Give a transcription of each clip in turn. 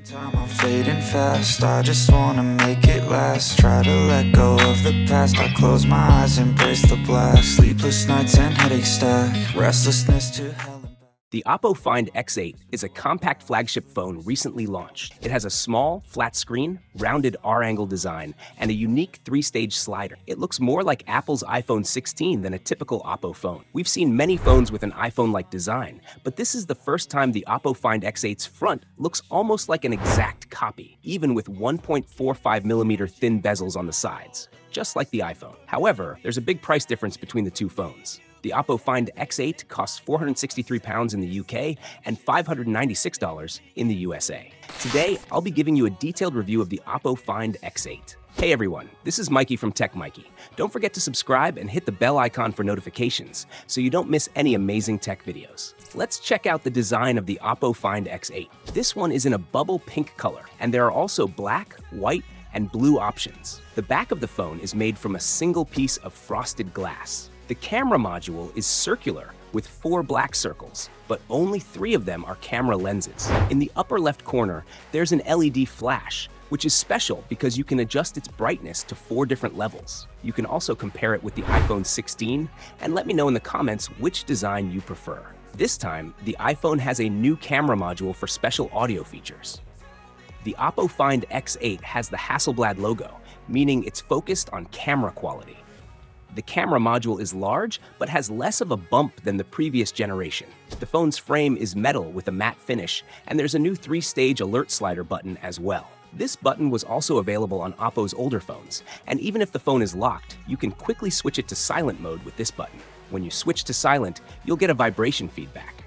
Time I'm fading fast, I just wanna make it last. Try to let go of the past, I close my eyes, embrace the blast. Sleepless nights and headaches stack, restlessness to hell and back. The Oppo Find X8 is a compact flagship phone recently launched. It has a small, flat screen, rounded R-angle design, and a unique 3-stage slider. It looks more like Apple's iPhone 16 than a typical Oppo phone. We've seen many phones with an iPhone-like design, but this is the first time the Oppo Find X8's front looks almost like an exact copy, even with 1.45mm thin bezels on the sides, just like the iPhone. However, there's a big price difference between the two phones. The Oppo Find X8 costs £463 in the UK and $596 in the USA. Today, I'll be giving you a detailed review of the Oppo Find X8. Hey everyone, this is Maiky from techmaiky. Don't forget to subscribe and hit the bell icon for notifications so you don't miss any amazing tech videos. Let's check out the design of the Oppo Find X8. This one is in a bubble pink color, and there are also black, white, and blue options. The back of the phone is made from a single piece of frosted glass. The camera module is circular with 4 black circles, but only 3 of them are camera lenses. In the upper left corner, there's an LED flash, which is special because you can adjust its brightness to 4 different levels. You can also compare it with the iPhone 16 and let me know in the comments which design you prefer. This time, the iPhone has a new camera module for special audio features. The Oppo Find X8 has the Hasselblad logo, meaning it's focused on camera quality. The camera module is large, but has less of a bump than the previous generation. The phone's frame is metal with a matte finish, and there's a new 3-stage alert slider button as well. This button was also available on Oppo's older phones, and even if the phone is locked, you can quickly switch it to silent mode with this button. When you switch to silent, you'll get a vibration feedback.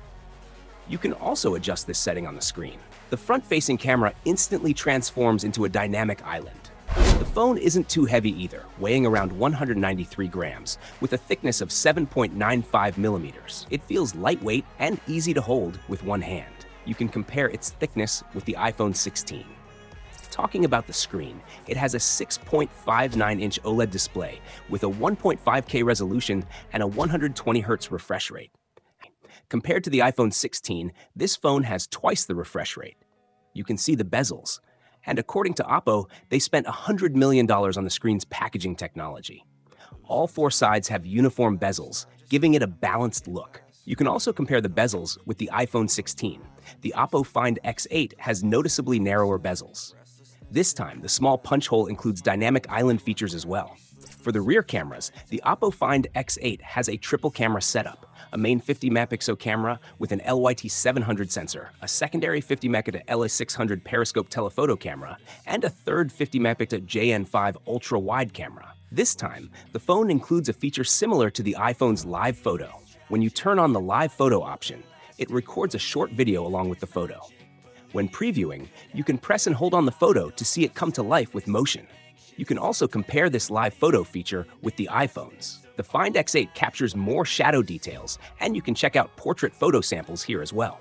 You can also adjust this setting on the screen. The front-facing camera instantly transforms into a dynamic island. The phone isn't too heavy either, weighing around 193 grams, with a thickness of 7.95mm. It feels lightweight and easy to hold with one hand. You can compare its thickness with the iPhone 16. Talking about the screen, it has a 6.59-inch OLED display with a 1.5K resolution and a 120Hz refresh rate. Compared to the iPhone 16, this phone has twice the refresh rate. You can see the bezels. And according to Oppo, they spent $100 million on the screen's packaging technology. All 4 sides have uniform bezels, giving it a balanced look. You can also compare the bezels with the iPhone 16. The Oppo Find X8 has noticeably narrower bezels. This time, the small punch hole includes dynamic island features as well. For the rear cameras, the Oppo Find X8 has a triple camera setup, a main 50-megapixel camera with an LYT-700 sensor, a secondary 50-megapixel LS600 periscope telephoto camera, and a third 50-megapixel JN5 ultra-wide camera. This time, the phone includes a feature similar to the iPhone's Live Photo. When you turn on the Live Photo option, it records a short video along with the photo. When previewing, you can press and hold on the photo to see it come to life with motion. You can also compare this live photo feature with the iPhones. The Find X8 captures more shadow details, and you can check out portrait photo samples here as well.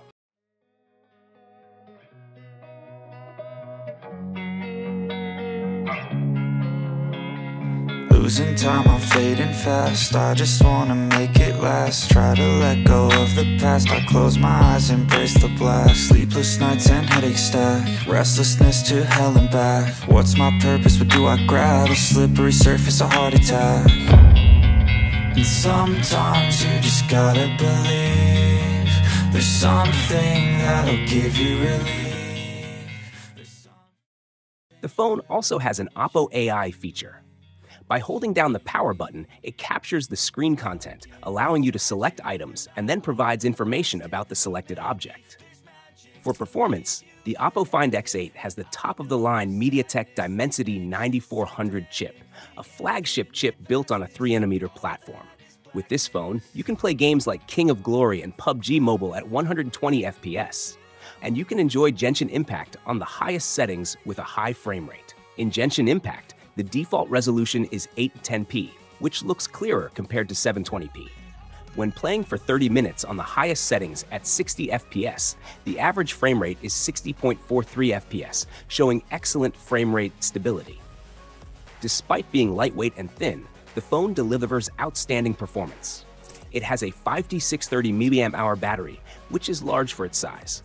Losing time, I'm fading fast, I just wanna make it last. Try to let go of the past, I close my eyes, embrace the blast. Sleepless nights and headaches stack, restlessness to hell and back. What's my purpose, what do I grab? A slippery surface, a heart attack. And sometimes you just gotta believe there's something that'll give you relief. The phone also has an Oppo AI feature. By holding down the power button, it captures the screen content, allowing you to select items and then provides information about the selected object. For performance, the Oppo Find X8 has the top-of-the-line MediaTek Dimensity 9400 chip, a flagship chip built on a 3nm platform. With this phone, you can play games like King of Glory and PUBG Mobile at 120 FPS. And you can enjoy Genshin Impact on the highest settings with a high frame rate. In Genshin Impact, the default resolution is 810p, which looks clearer compared to 720p. When playing for 30 minutes on the highest settings at 60 FPS, the average frame rate is 60.43 FPS, showing excellent frame rate stability. Despite being lightweight and thin, the phone delivers outstanding performance. It has a 5630 mAh battery, which is large for its size.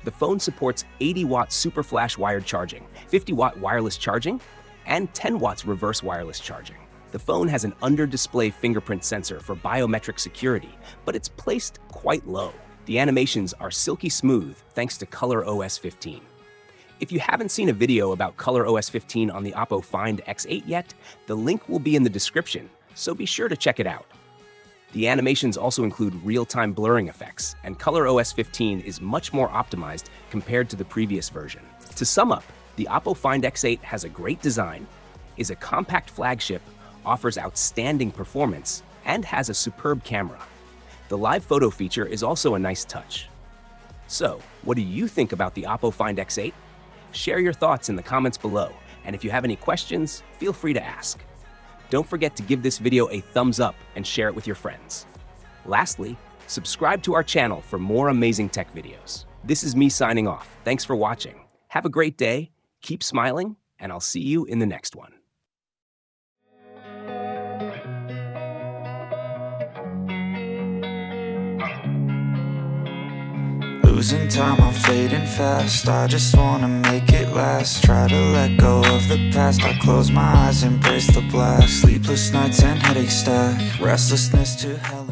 The phone supports 80-watt super flash wired charging, 50-watt wireless charging, and 10 watts reverse wireless charging. The phone has an under-display fingerprint sensor for biometric security, but it's placed quite low. The animations are silky smooth thanks to ColorOS 15. If you haven't seen a video about ColorOS 15 on the Oppo Find X8 yet, the link will be in the description, so be sure to check it out. The animations also include real-time blurring effects, and ColorOS 15 is much more optimized compared to the previous version. To sum up, the Oppo Find X8 has a great design, is a compact flagship, offers outstanding performance, and has a superb camera. The live photo feature is also a nice touch. So, what do you think about the Oppo Find X8? Share your thoughts in the comments below, and if you have any questions, feel free to ask. Don't forget to give this video a thumbs up and share it with your friends. Lastly, subscribe to our channel for more amazing tech videos. This is me signing off. Thanks for watching. Have a great day, keep smiling, and I'll see you in the next one. Losing time, I'm fading fast. I just wanna make it last. Try to let go of the past. I close my eyes, embrace the blast. Sleepless nights and headaches stack. Restlessness to hell.